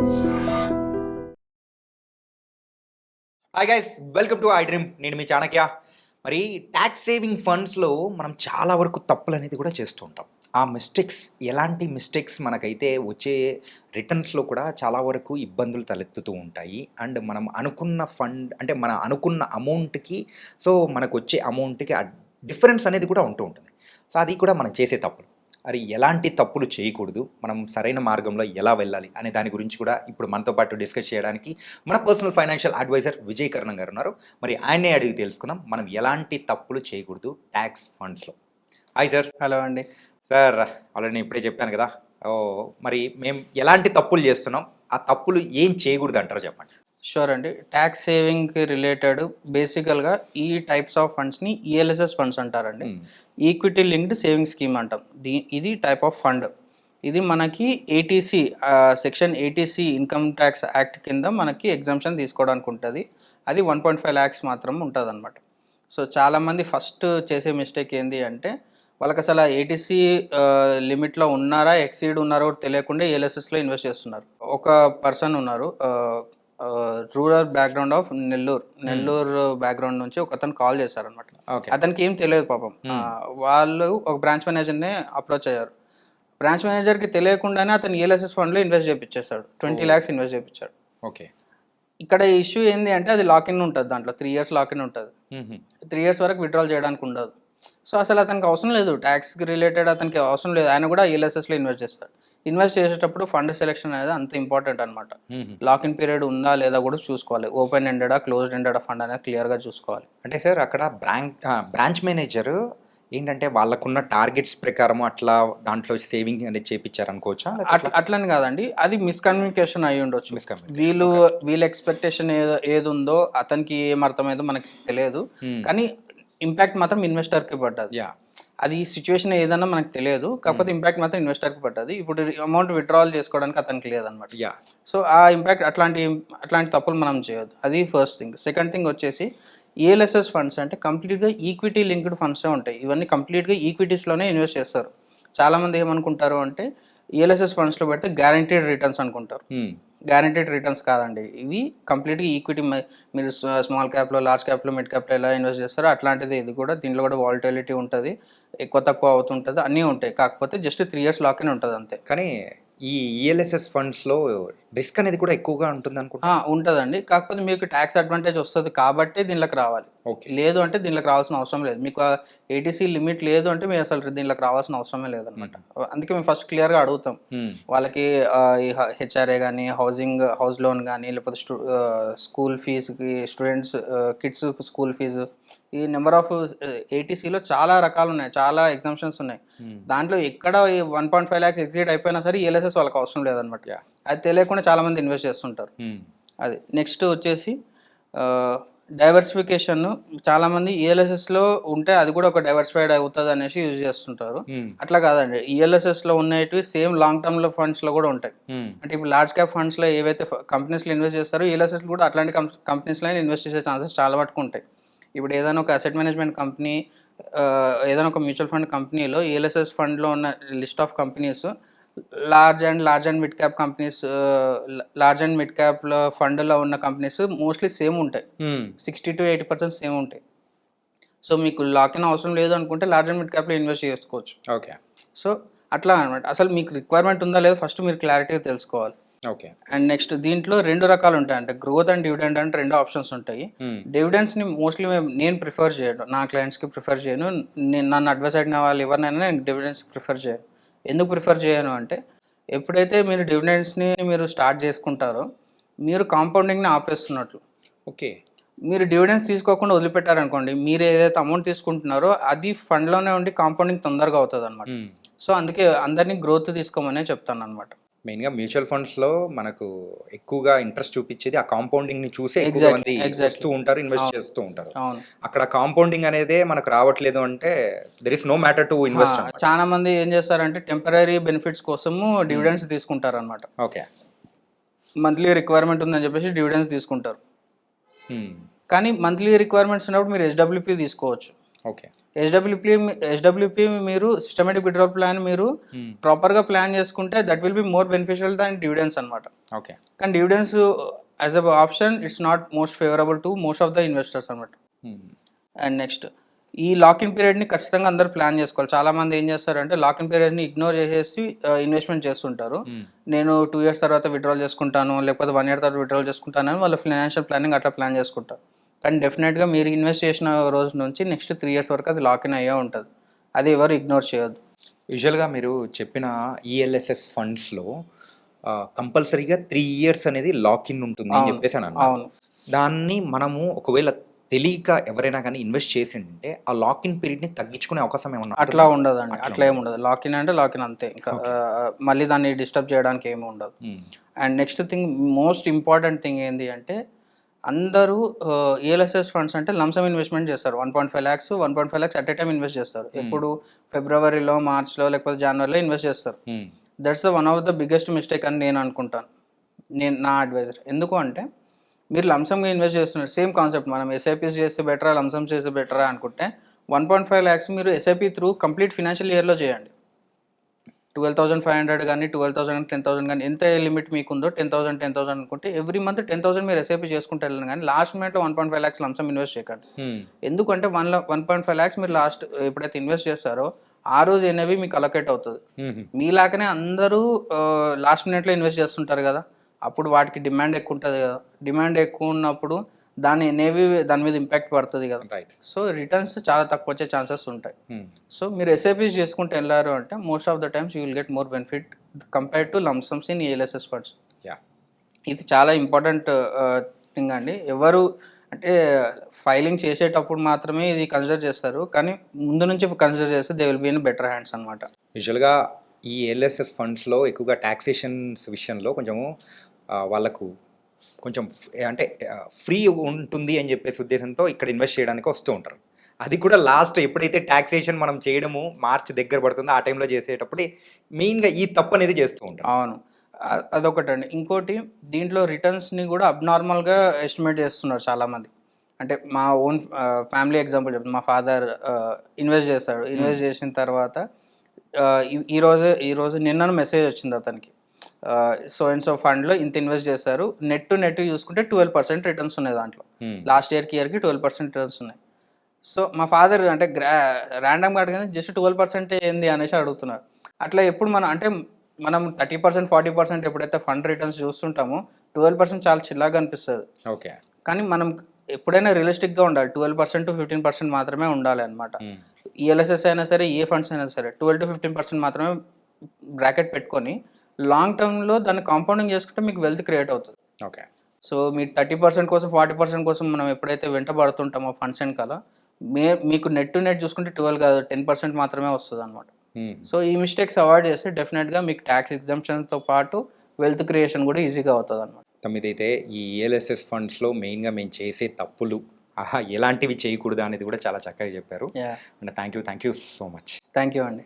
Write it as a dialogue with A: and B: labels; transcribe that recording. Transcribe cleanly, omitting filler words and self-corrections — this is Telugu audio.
A: Hi guys, welcome to I dream. నేను మీ చాణక్య. మరి ట్యాక్స్ సేవింగ్ ఫండ్స్లో మనం చాలా వరకు తప్పులు అనేది కూడా చేస్తూ ఉంటాం. ఆ మిస్టేక్స్, ఎలాంటి మిస్టేక్స్ మనకైతే వచ్చే రిటర్న్స్లో కూడా చాలా వరకు ఇబ్బందులు తలెత్తుతూ ఉంటాయి. అండ్ మనం అనుకున్న ఫండ్ అంటే మన అనుకున్న అమౌంట్కి, సో మనకు వచ్చే అమౌంట్కి డిఫరెన్స్ అనేది కూడా ఉంటూ ఉంటుంది. సో అది కూడా మనం చేసే తప్పులు. మరి ఎలాంటి తప్పులు చేయకూడదు, మనం సరైన మార్గంలో ఎలా వెళ్ళాలి అనే దాని గురించి కూడా ఇప్పుడు మనతో పాటు డిస్కస్ చేయడానికి మన పర్సనల్ ఫైనాన్షియల్ అడ్వైజర్ విజయ్ కర్ణం గారు ఉన్నారు. మరి ఆయన్నే అడిగి తెలుసుకుందాం మనం ఎలాంటి తప్పులు చేయకూడదు ట్యాక్స్ ఫండ్స్లో. Hi sir.
B: హలో అండి.
A: సార్, ఆల్రెడీ నేను ఇప్పుడే చెప్పాను కదా. మరి మేము ఎలాంటి తప్పులు చేస్తున్నాం, ఆ తప్పులు ఏం చేయకూడదు అంటారో చెప్పండి.
B: షూర్ అండి. ట్యాక్స్ సేవింగ్కి రిలేటెడ్ బేసికల్గా ఈ టైప్స్ ఆఫ్ ఫండ్స్ని ఈఎల్ఎస్ఎస్ ఫండ్స్ అంటారండి. ఈక్విటీ లింక్డ్ సేవింగ్ స్కీమ్ అంటాం. ఇది టైప్ ఆఫ్ ఫండ్. ఇది మనకి ATC section 80C income tax act కింద మనకి ఎగ్జామ్షన్ తీసుకోవడానికి ఉంటుంది. అది 1.5 lakhs మాత్రం ఉంటుంది అనమాట. సో చాలామంది ఫస్ట్ చేసే మిస్టేక్ ఏంటి అంటే వాళ్ళకి అసలు ఏటీసీ లిమిట్లో ఉన్నారా, ఎక్సీడ్ ఉన్నారో కూడా తెలియకుండా ఈఎల్ఎస్ఎస్లో ఇన్వెస్ట్ చేస్తున్నారు. ఒక పర్సన్ ఉన్నారు, rural background of Nellore background నుంచి ఒక అతను కాల్ చేశారనమాట. అతనికి ఏం తెలియదు పాపం. వాళ్ళు ఒక బ్రాంచ్ మేనేజర్ని అప్రోచ్ అయ్యారు. బ్రాంచ్ మేనేజర్కి తెలియకుండానే అతను ఈఎల్ఎస్ఎస్ ఫండ్లో ఇన్వెస్ట్ చేయించేశాడు. 20 lakhs ఇన్వెస్ట్ చేయించాడు.
A: ఓకే.
B: ఇక్కడ ఇష్యూ ఏంటి అంటే అది లాకిన్ ఉంటుంది, దాంట్లో 3 years లాకిన్ ఉంటుంది. 3 years వరకు విత్డ్రాల్ చేయడానికి ఉండదు. సో అసలు అతనికి అవసరం లేదు, ట్యాక్స్కి రిలేటెడ్ అతనికి అవసరం లేదు. ఆయన కూడా ఈఎల్ఎస్ఎస్లో ఇన్వెస్ట్ చేస్తాడు. ఇన్వెస్ట్ చేసేటప్పుడు ఫండ్ సెలెక్షన్ అనేది అంత ఇంపార్టెంట్ అనమాట. లాకిన్ పీరియడ్ ఉందా లేదా కూడా చూసుకోవాలి. ఓపెన్ ఎండెడా క్లోజ్డ్ ఎండెడా ఫండ్ అనేది క్లియర్గా చూసుకోవాలి.
A: అంటే సార్ అక్కడ బ్రాంచ్ మేనేజర్ ఏంటంటే వాళ్ళకున్న టార్గెట్స్ ప్రకారం అట్లా దాంట్లో సేవింగ్ అనేది చేయించారు అనుకోవచ్చా?
B: అట్లని కాదండి, అది మిస్కమ్యూనికేషన్ అయి ఉండొచ్చు. వీళ్ళ ఎక్స్పెక్టేషన్ ఏది ఉందో అతనికి ఏం అర్థమైందో మనకి తెలియదు, కానీ ఇంపాక్ట్ మాత్రం ఇన్వెస్టర్కి పడ్డది. అది సిచ్యువేషన్ ఏదన్నా మనకు తెలియదు, కాకపోతే ఇంపాక్ట్ మాత్రం ఇన్వెస్టర్కి పడ్డది. ఇప్పుడు అమౌంట్ విత్డ్రావల్ చేసుకోవడానికి అతనికి లేదనమాట. సో ఆ ఇంపాక్ట్ అట్లాంటి తప్పులు మనం చేయొద్దు. అది ఫస్ట్ థింగ్. సెకండ్ థింగ్ వచ్చేసి ఈఎల్ఎస్ఎస్ ఫండ్స్ అంటే కంప్లీట్గా ఈక్విటీ లింక్డ్ ఫండ్సే ఉంటాయి. ఇవన్నీ కంప్లీట్గా ఈక్విటీస్లోనే ఇన్వెస్ట్ చేస్తారు. చాలామంది ఏమనుకుంటారు అంటే ఈఎల్ఎస్ఎస్ ఫండ్స్లో పెడితే గ్యారంటీడ్ రిటర్న్స్ అనుకుంటారు. గ్యారంటీడ్ రిటర్న్స్ కాదండి, ఇవి కంప్లీట్గా ఈక్విటీ. మీరు స్మాల్ క్యాప్లో, లార్జ్ క్యాప్లో, మిడ్ క్యాప్లో ఎలా ఇన్వెస్ట్ చేస్తారో అట్లాంటిది ఇది కూడా. దీంట్లో కూడా వాలటిలిటీ ఉంటుంది, ఎక్కువ తక్కువ అవుతుంటుంది, అన్నీ ఉంటాయి. కాకపోతే జస్ట్ 3 years లాకిన్ ఉంటుంది అంతే.
A: కానీ ఈ ఈఎల్ఎస్ఎస్ ఫండ్స్లో రిస్క్ అనేది కూడా ఎక్కువగా ఉంటుంది అనుకుంటా.
B: ఉంటుందండి, కాకపోతే మీకు ట్యాక్స్ అడ్వాంటేజ్ వస్తుంది కాబట్టి దీనిలోకి రావాలి. లేదు అంటే దీనిలోకి రావాల్సిన అవసరం లేదు. మీకు ఏటీసీ లిమిట్ లేదు అంటే మీరు అసలు దీనిలోకి రావాల్సిన అవసరమే లేదనమాట. అందుకే మేము ఫస్ట్ క్లియర్గా అడుగుతాం వాళ్ళకి. హెచ్ఆర్ఏ కానీ, హౌస్ లోన్ కానీ, లేకపోతే స్కూల్ ఫీజుకి, స్టూడెంట్స్ కిడ్స్ స్కూల్ ఫీజు, ఈ నెంబర్ ఆఫ్ ఏటీసీలో చాలా రకాలు ఉన్నాయి, చాలా ఎగ్జామ్షన్స్ ఉన్నాయి. దాంట్లో ఎక్కడ 1.5 lakhs ఎగ్జిట్ అయిపోయినా సరే ఈఎల్ఎస్ఎస్ వాళ్ళకి అవసరం లేదనమాట. అది తెలియకుండా చాలా మంది ఇన్వెస్ట్ చేస్తుంటారు. అది నెక్స్ట్ వచ్చేసి డైవర్సిఫికేషన్. చాలామంది ఈఎల్ఎస్ఎస్లో ఉంటే అది కూడా ఒక డైవర్సిఫైడ్ అవుతుంది అనేసి యూజ్ చేస్తుంటారు. అట్లా కాదండి, ఈఎల్ఎస్ఎస్లో ఉన్నవి సేమ్ లాంగ్ టర్మ్లో ఫండ్స్లో కూడా ఉంటాయి. అంటే ఇప్పుడు లార్జ్ క్యాప్ ఫండ్స్లో ఏవైతే కంపెనీస్లో ఇన్వెస్ట్ చేస్తారో ఈఎల్ఎస్ఎస్ కూడా అట్లాంటి కంపెనీస్లో ఇన్వెస్ట్ చేసే ఛాన్సెస్ చాలా మటుకు ఉంటాయి. ఇప్పుడు ఏదైనా ఒక అసెట్ మేనేజ్మెంట్ కంపెనీ, ఏదైనా ఒక మ్యూచువల్ ఫండ్ కంపెనీలో ఈఎల్ఎస్ఎస్ ఫండ్లో ఉన్న list of companies large and mid cap companies, large and mid క్యాప్లో ఫండ్లో ఉన్న కంపెనీస్ మోస్ట్లీ సేమ్ ఉంటాయి. 60 to 80% సేమ్ ఉంటాయి. సో మీకు లాకిన్ అవసరం లేదు అనుకుంటే లార్జ్ అండ్ మిడ్ క్యాప్లో ఇన్వెస్ట్ చేసుకోవచ్చు.
A: ఓకే.
B: సో అట్లా అనమాట. అసలు మీకు రిక్వైర్మెంట్ ఉందా లేదా ఫస్ట్ మీరు క్లారిటీగా తెలుసుకోవాలి.
A: ఓకే. అండ్
B: నెక్స్ట్ దీంట్లో 2 రకాలు ఉంటాయి, అంటే గ్రోత్ అండ్ డివిడెండ్ అంటే 2 ఆప్షన్స్ ఉంటాయి. డివిడెండ్స్ని మోస్ట్లీ నేను ప్రిఫర్ చేయను, నా క్లయింట్స్కి ప్రిఫర్ చేయను. నన్ను అడ్వైస్ అడిగిన వాళ్ళు ఎవరినైనా నేను డివిడెండ్స్ ప్రిఫర్ చేయను. ఎందుకు ప్రిఫర్ చేయను అంటే ఎప్పుడైతే మీరు డివిడెండ్స్ని మీరు స్టార్ట్ చేసుకుంటారో మీరు కాంపౌండింగ్ని ఆపేస్తున్నట్లు.
A: ఓకే.
B: మీరు డివిడెండ్స్ తీసుకోకుండా వదిలిపెట్టారనుకోండి, మీరు ఏదైతే అమౌంట్ తీసుకుంటున్నారో అది ఫండ్లోనే ఉండి కాంపౌండింగ్ తొందరగా అవుతుంది అనమాట. సో అందుకే అందరినీ గ్రోత్ తీసుకోమనే చెప్తాను అనమాట.
A: మెయిన్గా మ్యూచువల్ ఫండ్స్లో మనకు ఎక్కువగా ఇంట్రెస్ట్ చూపించేది ఆ కాంపౌండింగ్ని చూసి మంది వస్తూ ఉంటారు, ఇన్వెస్ట్ చేస్తూ ఉంటారు. అక్కడ కాంపౌండింగ్ అనేది మనకు రావట్లేదు అంటే there is no matter to invest.
B: చాలా మంది ఏం చేస్తారంటే టెంపరీ బెనిఫిట్స్ కోసము డివిడెండ్స్ తీసుకుంటారు అనమాట.
A: ఓకే.
B: మంత్లీ రిక్వైర్మెంట్ ఉందని చెప్పేసి డివిడెండ్స్ తీసుకుంటారు. కానీ మంత్లీ రిక్వైర్మెంట్స్ ఉన్నప్పుడు మీరు హెచ్డబ్ల్యూపీ తీసుకోవచ్చు.
A: ఓకే.
B: హెచ్డబ్ల్యూపి మీరు సిస్టమేటిక్ విత్డ్రాల్ ప్లాన్ మీరు ప్రాపర్గా ప్లాన్ చేసుకుంటే that will be more beneficial than dividends అనమాట.
A: ఓకే.
B: కానీ dividends as a option it's not most favourable to most of the investors అనమాట. అండ్ నెక్స్ట్ ఈ లాకిన్ పీరియడ్ని ఖచ్చితంగా అందరూ ప్లాన్ చేసుకోవాలి. చాలా మంది ఏం చేస్తారంటే లాకిన్ పీరియడ్ని ఇగ్నోర్ చేసేసి ఇన్వెస్ట్మెంట్ చేస్తుంటారు. నేను 2 years తర్వాత విత్డ్రాల్ చేసుకుంటాను, లేకపోతే 1 year తర్వాత విత్డ్రాల్ చేసుకుంటాను అని వాళ్ళ ఫైనాన్షియల్ ప్లానింగ్ అట్లా ప్లాన్ చేసుకుంటారు. కానీ డెఫినెట్గా మీరు ఇన్వెస్ట్ చేసిన రోజు నుంచి నెక్స్ట్ 3 years వరకు అది లాకిన్ అయ్యే ఉంటుంది. అది ఎవరు ఇగ్నోర్ చేయొద్దు.
A: యూజువల్గా మీరు చెప్పిన ఈఎల్ఎస్ఎస్ ఫండ్స్లో కంపల్సరీగా 3 years అనేది లాకిన్ ఉంటుంది అని చెప్పేసి అని అన్నారు.
B: అవును.
A: దాన్ని మనము ఒకవేళ తెలియక ఎవరైనా కానీ ఇన్వెస్ట్ చేసింటే ఆ లాకిన్ పీరియడ్ని తగ్గించుకునే అవకాశం ఏమన్నా
B: అట్లా ఉండదండి. అట్లా ఏమి ఉండదు. లాకిన్ అంటే లాకిన్ అంతే. ఇంకా మళ్ళీ దాన్ని డిస్టర్బ్ చేయడానికి ఏమి ఉండదు. And next thing, most important thing ఏంటి అంటే అందరూ ఈఎల్ఎస్ఎస్ ఫండ్స్ అంటే లంసమ్ ఇన్వెస్ట్మెంట్ చేస్తారు. 1.5 lakhs 1.5 lakhs at a time invest చేస్తారు. ఎప్పుడు ఫిబ్రవరిలో, మార్చ్లో లేకపోతే జనవరిలో ఇన్వెస్ట్ చేస్తారు. That's the one of the biggest mistake అని నేను అనుకుంటాను. నా అడ్వైజర్. ఎందుకు అంటే మీరు లంసమ్గా ఇన్వెస్ట్ చేస్తున్నారు. సేమ్ కాన్సెప్ట్, మనం ఎస్ఐపీస్ చేస్తే బెటరా లంసమ్స్ చేస్తే బెటరా అనుకుంటే 1.5 lakhs మీరు ఎస్ఐపి త్రూ కంప్లీట్ ఫినాన్షియల్ ఇయర్లో చేయండి. 12,500 కానీ 12,000 కానీ 10,000 కానీ ఎంత లిమిట్ మీకు ఉందో 10,000 అనుకుంటే ఎవ్రీ మంత్ 10,000 మీరు ఎస్ఐపి చేసుకుంటే వెళ్ళాను. కానీ లాస్ట్ మినిట్లో 1.5 lakhs లంసమ్ ఇన్వెస్ట్ చేయకండి. ఎందుకంటే 1.5 lakhs మీరు లాస్ట్ ఎప్పుడైతే ఇన్వెస్ట్ చేస్తారో ఆ రోజు ఎన్ఏవి మీకు అలొకేట్ అవుతుంది. మీలాగానే అందరూ లాస్ట్ మినిట్లో ఇన్వెస్ట్ చేస్తుంటారు కదా, అప్పుడు వాటికి డిమాండ్ ఎక్కువ ఉంటుంది కదా. డిమాండ్ ఎక్కువ ఉన్నప్పుడు దాని ఎన్ఏవి దాని మీద ఇంపాక్ట్ పడుతుంది కదా. సో రిటర్న్స్ చాలా తక్కువ వచ్చే ఛాన్సెస్ ఉంటాయి. సో మీరు ఎస్ఐపీస్ చేసుకుంటూ వెళ్ళారు అంటే most of the times you will get more benefit compare to lump sums in ELSS funds. ఇది చాలా ఇంపార్టెంట్ థింగ్ అండి. ఎవరు అంటే ఫైలింగ్ చేసేటప్పుడు మాత్రమే ఇది కన్సిడర్ చేస్తారు, కానీ ముందు నుంచి కన్సిడర్ చేస్తే they will be in better hands అనమాట.
A: యూజువల్గా ఈ ఎల్ఎస్ఎస్ ఫండ్స్లో ఎక్కువగా ట్యాక్సేషన్స్ విషయంలో కొంచెము వాళ్ళకు కొంచెం అంటే ఫ్రీ ఉంటుంది అని చెప్పేసి ఉద్దేశంతో ఇక్కడ ఇన్వెస్ట్ చేయడానికి వస్తూ ఉంటారు. అది కూడా లాస్ట్ ఎప్పుడైతే ట్యాక్సేషన్ మనం చేయడము మార్చ్ దగ్గర పడుతుందో ఆ టైంలో చేసేటప్పుడు మెయిన్గా ఈ తప్పు అనేది చేస్తూ ఉంటాం.
B: అవును, అదొకటండి. ఇంకోటి, దీంట్లో రిటర్న్స్ని కూడా అబ్నార్మల్గా ఎస్టిమేట్ చేస్తున్నారు చాలామంది. అంటే మా ఓన్ ఫ్యామిలీ ఎగ్జాంపుల్ చెప్తాను. మా ఫాదర్ ఇన్వెస్ట్ చేస్తాడు. ఇన్వెస్ట్ చేసిన తర్వాత ఈరోజు నిన్న మెసేజ్ వచ్చింది అతనికి, సో అండ్ సో ఫండ్లో ఇంత ఇన్వెస్ట్ చేస్తారు, నెట్ టు నెట్ చూసుకుంటే 12% రిటర్న్స్ ఉన్నాయి దాంట్లో. లాస్ట్ ఇయర్కి 12% రిటర్న్స్ ఉన్నాయి. సో మా ఫాదర్ అంటే ర్యాండమ్గా అడిగింది, జస్ట్ 12% ఏంది అనేసి అడుగుతున్నారు. అట్లా ఎప్పుడు మనం 30% 40% ఎప్పుడైతే ఫండ్ రిటర్న్స్ చూస్తుంటామో 12% చాలా చిల్లగా అనిపిస్తుంది.
A: ఓకే,
B: కానీ మనం ఎప్పుడైనా రియలిస్టిక్గా ఉండాలి. 12% to 15% మాత్రమే ఉండాలి అనమాట. ఈఎల్ఎస్ఎస్ అయినా సరే, ఏ ఫండ్స్ అయినా సరే 12 to 15% మాత్రమే బ్రాకెట్ పెట్టుకొని లాంగ్ టర్మ్లో దాన్ని కాంపౌండింగ్ చేసుకుంటే మీకు వెల్త్ క్రియేట్ అవుతుంది.
A: ఓకే.
B: సో మీ 30% కోసం 40% కోసం మనం ఎప్పుడైతే వెంటబడుతుంటామో ఫండ్స్ వెనకాల, మీకు నెట్ టు నెట్ చూసుకుంటే 12 కాదు 10% మాత్రమే వస్తుంది అనమాట. సో ఈ మిస్టేక్స్ అవాయిడ్ చేస్తే డెఫినెట్గా మీకు ట్యాక్స్ ఎగ్జంప్షన్తో పాటు వెల్త్ క్రియేషన్ కూడా ఈజీగా అవుతుంది అనమాట.
A: తమ్మిదైతే ఈ ఈఎల్ఎస్ఎస్ ఫండ్స్లో మెయిన్గా మేము చేసే తప్పులు ఎలాంటివి చేయకూడదు అనేది కూడా చాలా చక్కగా చెప్పారు. And thank you so much.
B: Thank you అండి.